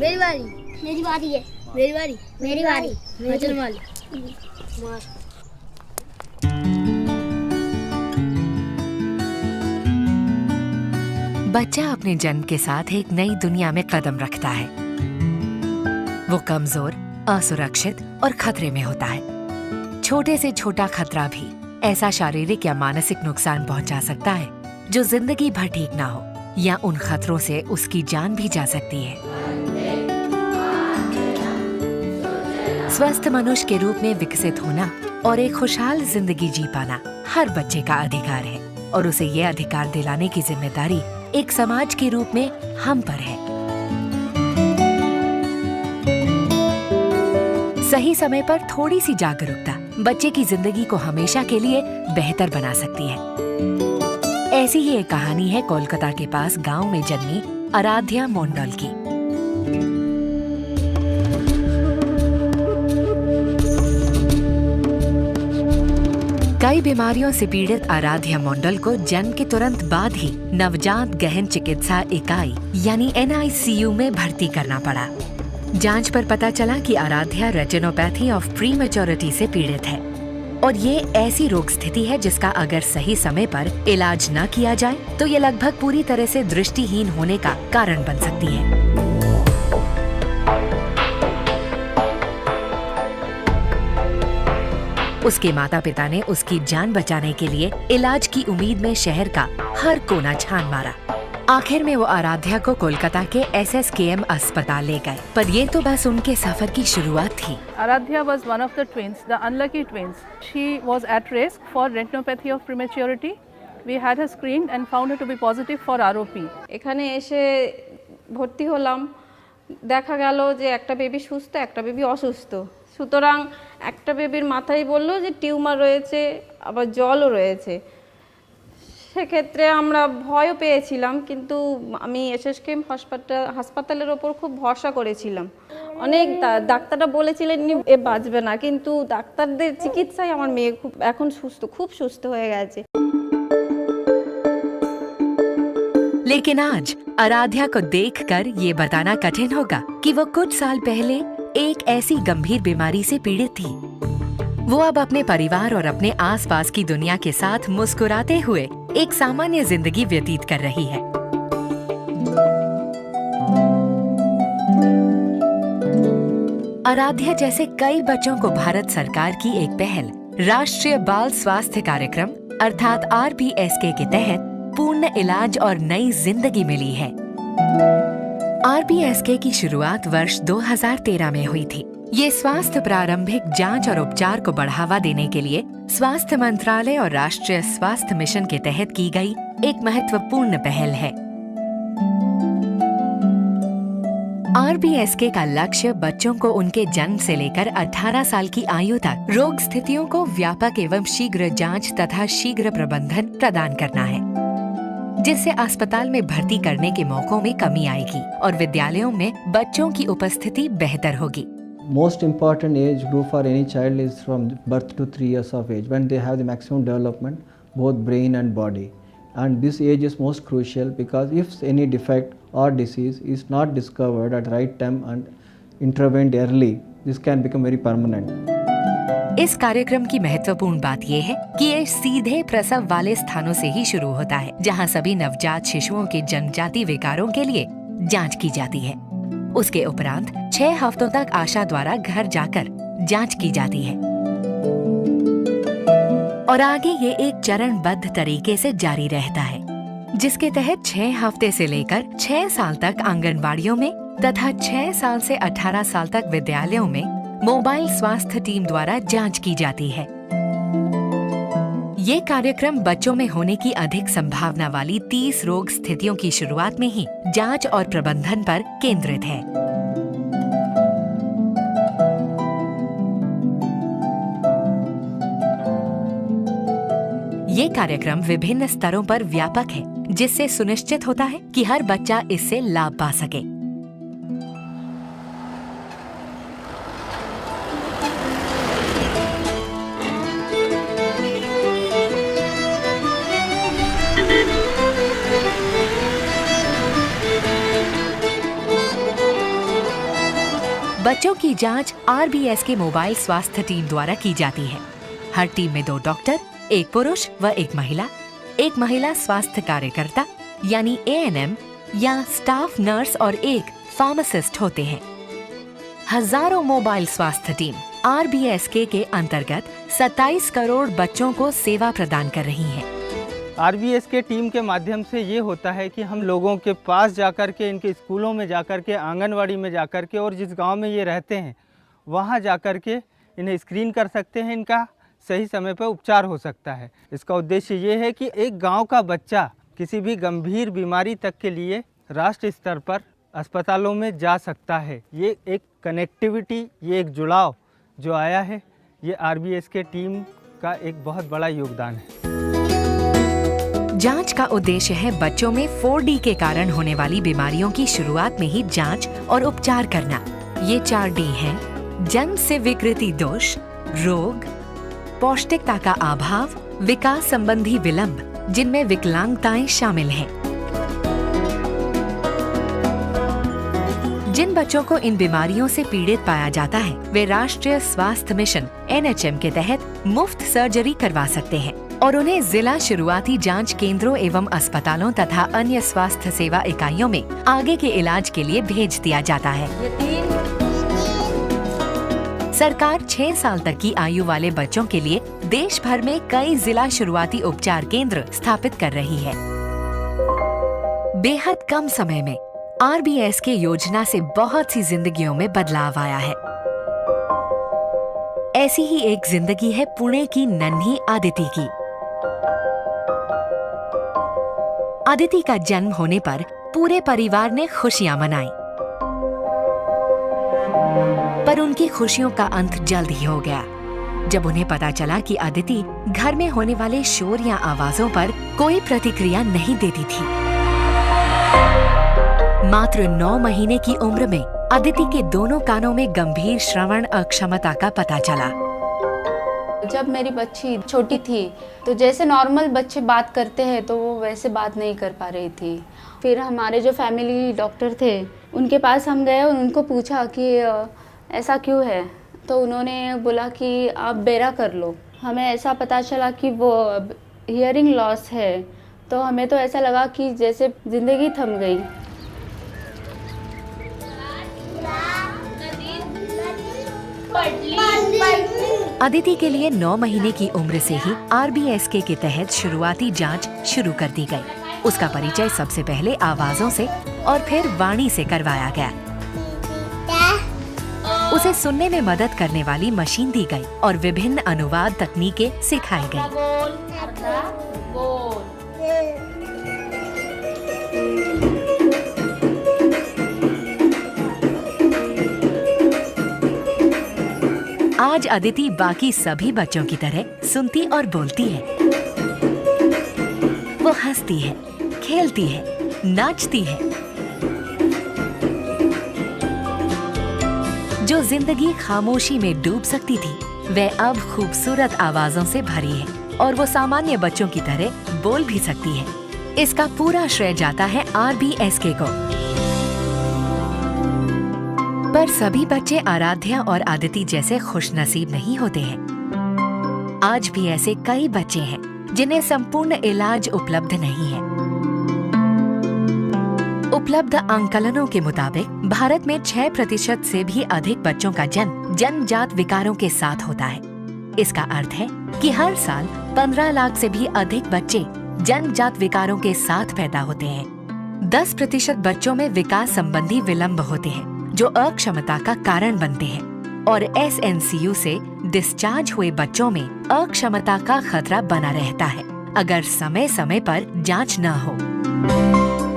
मेरी बारी। मेरी बारी है। मेरी बारी। मेरी बारी। चल मार। बच्चा अपने जन्म के साथ एक नई दुनिया में कदम रखता है। वो कमजोर, असुरक्षित और खतरे में होता है। छोटे से छोटा खतरा भी ऐसा शारीरिक या मानसिक नुकसान पहुंचा सकता है जो जिंदगी भर ठीक ना हो, या उन खतरों से उसकी जान भी जा सकती है। स्वस्थ मनुष्य के रूप में विकसित होना और एक खुशहाल जिंदगी जी पाना हर बच्चे का अधिकार है, और उसे यह अधिकार दिलाने की जिम्मेदारी एक समाज के रूप में हम पर है। सही समय पर थोड़ी सी जागरूकता बच्चे की जिंदगी को हमेशा के लिए बेहतर बना सकती है। ऐसी ही एक कहानी है कोलकाता के पास गांव में जन्मी आराध्या मोंडल की। कई बीमारियों से पीड़ित आराध्या मोंडल को जन्म के तुरंत बाद ही नवजात गहन चिकित्सा इकाई यानी NICU में भर्ती करना पड़ा। जांच पर पता चला कि आराध्या रेटिनोपैथी ऑफ प्रीमेच्योरिटी से पीड़ित है, और ये ऐसी रोग स्थिति है जिसका अगर सही समय पर इलाज न किया जाए तो ये लगभग पूरी तरह से दृष्टिहीन होने का कारण बन सकती है। उसके माता पिता ने उसकी जान बचाने के लिए इलाज की उम्मीद में शहर का हर कोना छान मारा। आखिर में वो आराध्या को कोलकाता के SSKM अस्पताल ले गए, पर ये तो बस उनके सफर की शुरुआत थी। Aradhya was one of the twins, the unlucky twins. She was at risk for retinopathy of prematurity. We had her screened and found her to be positive for ROP. এখানে এসে ভর্তি হলাম, দেখা গেল যে একটা বেবি সুস্থ, একটা বেবি অসুস্থ। সুতরাং একটা বেবির মাথায় বললো যে টিউমার রয়েছে, আবার জলও রয়েছে। সেক্ষেত্রে আমরা ভয়ও পেয়েছিলাম, কিন্তু আমি SSKM হাসপাতালের ওপর খুব ভরসা করেছিলাম। অনেক ডাক্তাররা বলেছিলেন এ বাঁচবে না, কিন্তু ডাক্তারদের চিকিৎসায় আমার মেয়ে এখন সুস্থ, খুব সুস্থ হয়ে গেছে। लेकिन आज आराध्या को देखकर ये बताना कठिन होगा कि वो कुछ साल पहले एक ऐसी गंभीर बीमारी से पीड़ित थी। वो अब अपने परिवार और अपने आसपास की दुनिया के साथ मुस्कुराते हुए एक सामान्य जिंदगी व्यतीत कर रही है। आराध्या जैसे कई बच्चों को भारत सरकार की एक पहल राष्ट्रीय बाल स्वास्थ्य कार्यक्रम अर्थात RBSK के तहत पूर्ण इलाज और नई जिंदगी मिली है। RBSK की शुरुआत वर्ष 2013 में हुई थी। ये स्वास्थ्य प्रारंभिक जांच और उपचार को बढ़ावा देने के लिए स्वास्थ्य मंत्रालय और राष्ट्रीय स्वास्थ्य मिशन के तहत की गई एक महत्वपूर्ण पहल है। RBSK का लक्ष्य बच्चों को उनके जन्म से लेकर 18 साल की आयु तक रोग स्थितियों को व्यापक एवं शीघ्र जांच तथा शीघ्र प्रबंधन प्रदान करना है, जिससे अस्पताल में भर्ती करने के मौकों में कमी आएगी और विद्यालयों में बच्चों की उपस्थिति बेहतर होगी। Most important age group for any child is from birth to 3 years of age, when they have the maximum development, both brain and body. And this age is most crucial because if any defect or disease is not discovered at right time and intervened early, this can become very permanent. इस कार्यक्रम की महत्वपूर्ण बात यह है कि ये सीधे प्रसव वाले स्थानों से ही शुरू होता है, जहां सभी नवजात शिशुओं के जन्मजाति विकारों के लिए जांच की जाती है। उसके उपरांत 6 हफ्तों तक आशा द्वारा घर जाकर जांच की जाती है, और आगे ये एक चरणबद्ध तरीके से जारी रहता है, जिसके तहत 6 हफ्ते से लेकर 6 साल तक आंगनबाड़ियों में तथा 6 साल से 18 साल तक विद्यालयों में मोबाइल स्वास्थ्य टीम द्वारा जांच की जाती है। ये कार्यक्रम बच्चों में होने की अधिक संभावना वाली 30 रोग स्थितियों की शुरुआत में ही जांच और प्रबंधन पर केंद्रित है। ये कार्यक्रम विभिन्न स्तरों पर व्यापक है, जिससे सुनिश्चित होता है कि हर बच्चा इससे लाभ पा सके। बच्चों की जांच RBS के मोबाइल स्वास्थ्य टीम द्वारा की जाती है। हर टीम में 2 डॉक्टर, 1 पुरुष व 1 महिला स्वास्थ्य कार्यकर्ता यानी ANM या स्टाफ नर्स और 1 फार्मासिस्ट होते हैं। हजारों मोबाइल स्वास्थ्य टीम RBSK के अंतर्गत 27 करोड़ बच्चों को सेवा प्रदान कर रही हैं। RBSK टीम के माध्यम से ये होता है कि हम लोगों के पास जाकर के, इनके स्कूलों में जाकर के, आंगनवाड़ी में जाकर के और जिस गांव में ये रहते हैं वहाँ जाकर के इन्हें स्क्रीन कर सकते हैं, इनका सही समय पर उपचार हो सकता है। इसका उद्देश्य ये है कि एक गांव का बच्चा किसी भी गंभीर बीमारी तक के लिए राष्ट्रीय स्तर पर अस्पतालों में जा सकता है। ये एक कनेक्टिविटी, ये एक जुड़ाव जो आया है, ये RBSK टीम का एक बहुत बड़ा योगदान है। जांच का उद्देश्य है बच्चों में 4D के कारण होने वाली बीमारियों की शुरुआत में ही जांच और उपचार करना। ये 4D हैं: जन्म से विकृति दोष, रोग, पौष्टिकता का अभाव, विकास संबंधी विलंब, जिनमें विकलांगताएं शामिल हैं। जिन बच्चों को इन बीमारियों से पीड़ित पाया जाता है वे राष्ट्रीय स्वास्थ्य मिशन NHM के तहत मुफ्त सर्जरी करवा सकते हैं और उन्हें जिला शुरुआती जांच केंद्रों एवं अस्पतालों तथा अन्य स्वास्थ्य सेवा इकाइयों में आगे के इलाज के लिए भेज दिया जाता है। सरकार 6 साल तक की आयु वाले बच्चों के लिए देश भर में कई जिला शुरुआती उपचार केंद्र स्थापित कर रही है। बेहद कम समय में RBSK योजना से बहुत सी जिंदगियों में बदलाव आया है। ऐसी ही एक जिंदगी है पुणे की नन्ही आदिति की। आदिति का जन्म होने पर पूरे परिवार ने खुशियां मनाई, पर उनकी खुशियों का अंत जल्द ही हो गया जब उन्हें पता चला कि आदिति घर में होने वाले शोर या आवाजों पर कोई प्रतिक्रिया नहीं देती थी। मात्र 9 महीने की उम्र में आदिति के दोनों कानों में गंभीर श्रवण अक्षमता का पता चला। जब मेरी बच्ची छोटी थी तो जैसे नॉर्मल बच्चे बात करते हैं तो वो वैसे बात नहीं कर पा रही थी। फिर हमारे जो फैमिली डॉक्टर थे उनके पास हम गए और उनको पूछा कि ऐसा क्यों है, तो उन्होंने बोला कि आप बेरा कर लो। हमें ऐसा पता चला कि वो हियरिंग लॉस है, तो हमें तो ऐसा लगा कि जैसे ज़िंदगी थम गई। आदिति के लिए 9 महीने की उम्र से ही RBSK के तहत शुरुआती जांच शुरू कर दी गई। उसका परिचय सबसे पहले आवाजों से और फिर वाणी से करवाया गया। उसे सुनने में मदद करने वाली मशीन दी गई और विभिन्न अनुवाद तकनीकें सिखाई गई। आज अदिति बाकी सभी बच्चों की तरह सुनती और बोलती है। वो हंसती है, खेलती है, नाचती है। जो जिंदगी खामोशी में डूब सकती थी, वह अब खूबसूरत आवाजों से भरी है और वो सामान्य बच्चों की तरह बोल भी सकती है। इसका पूरा श्रेय जाता है RBSK को। पर सभी बच्चे आराध्या और आदिति जैसे खुशनसीब नहीं होते हैं। आज भी ऐसे कई बच्चे हैं जिन्हें संपूर्ण इलाज उपलब्ध नहीं है। उपलब्ध आंकलनों के मुताबिक भारत में 6% से भी अधिक बच्चों का जन्म जन्मजात विकारों के साथ होता है। इसका अर्थ है कि हर साल 15 लाख से भी अधिक बच्चे जन्मजात विकारों के साथ पैदा होते हैं। 10% बच्चों में विकास संबंधी विलंब होते हैं जो अक्षमता का कारण बनते हैं और SNCU से डिस्चार्ज हुए बच्चों में अक्षमता का खतरा बना रहता है अगर समय समय पर जांच न हो।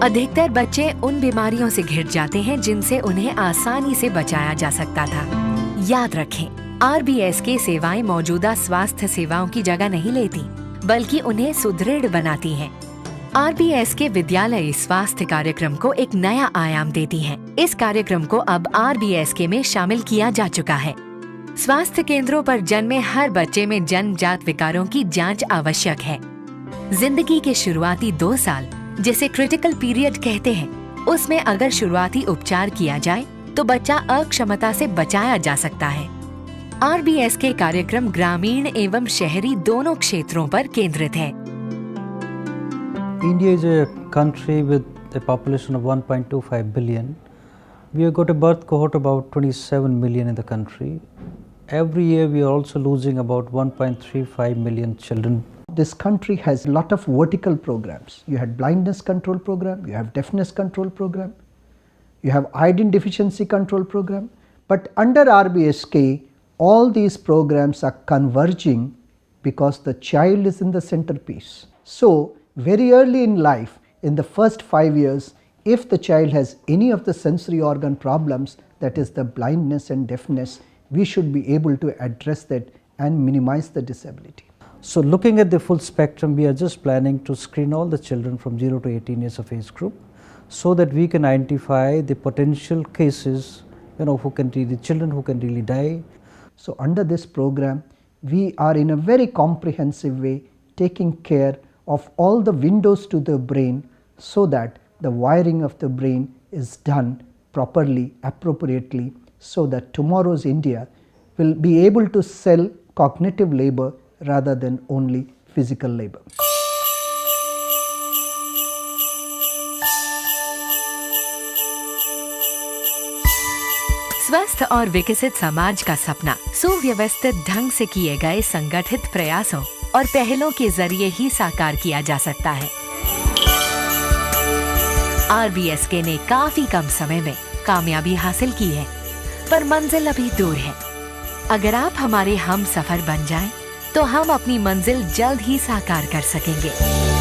अधिकतर बच्चे उन बीमारियों से घिर जाते हैं जिनसे उन्हें आसानी से बचाया जा सकता था। याद रखें, RBSK सेवाएं मौजूदा स्वास्थ्य सेवाओं की जगह नहीं लेती, बल्कि उन्हें सुदृढ़ बनाती हैं। RBSK विद्यालय स्वास्थ्य कार्यक्रम को एक नया आयाम देती है। इस कार्यक्रम को अब RBSK में शामिल किया जा चुका है। स्वास्थ्य केंद्रों पर जन्मे हर बच्चे में जन्मजात विकारों की जांच आवश्यक है। जिंदगी के शुरुआती 2 साल, जिसे क्रिटिकल पीरियड कहते हैं, उसमें अगर शुरुआती उपचार किया जाए तो बच्चा अक्षमता से बचाया जा सकता है। RBS के कार्यक्रम ग्रामीण एवं शहरी दोनों क्षेत्रों पर केंद्रित है। India is a country with a population of 1.25 billion. We have got a birth cohort about 27 million in the country. Every year we are also losing about 1.35 million children. This country has a lot of vertical programs. You had blindness control program, you have deafness control program, you have iodine deficiency control program. But under RBSK, all these programs are converging because the child is in the centerpiece. So very early in life, in the first 5 years, if the child has any of the sensory organ problems, that is the blindness and deafness, we should be able to address that and minimize the disability. So looking at the full spectrum, we are just planning to screen all the children from 0 to 18 years of age group, so that we can identify the potential cases, who can really, children who can really die. So under this program, we are in a very comprehensive way taking care of all the windows to the brain, so that the wiring of the brain is done properly, appropriately, so that tomorrow's India will be able to sell cognitive labor rather than only physical labor. स्वस्थ और विकसित समाज का सपना सुव्यवस्थित ढंग से किए गए संगठित प्रयासों और पहलों के जरिए ही साकार किया जा सकता है। RBSK ने काफी कम समय में कामयाबी हासिल की है, पर मंजिल अभी दूर है। अगर आप हमारे हम सफर बन जाएं, तो हम अपनी मंजिल जल्द ही साकार कर सकेंगे।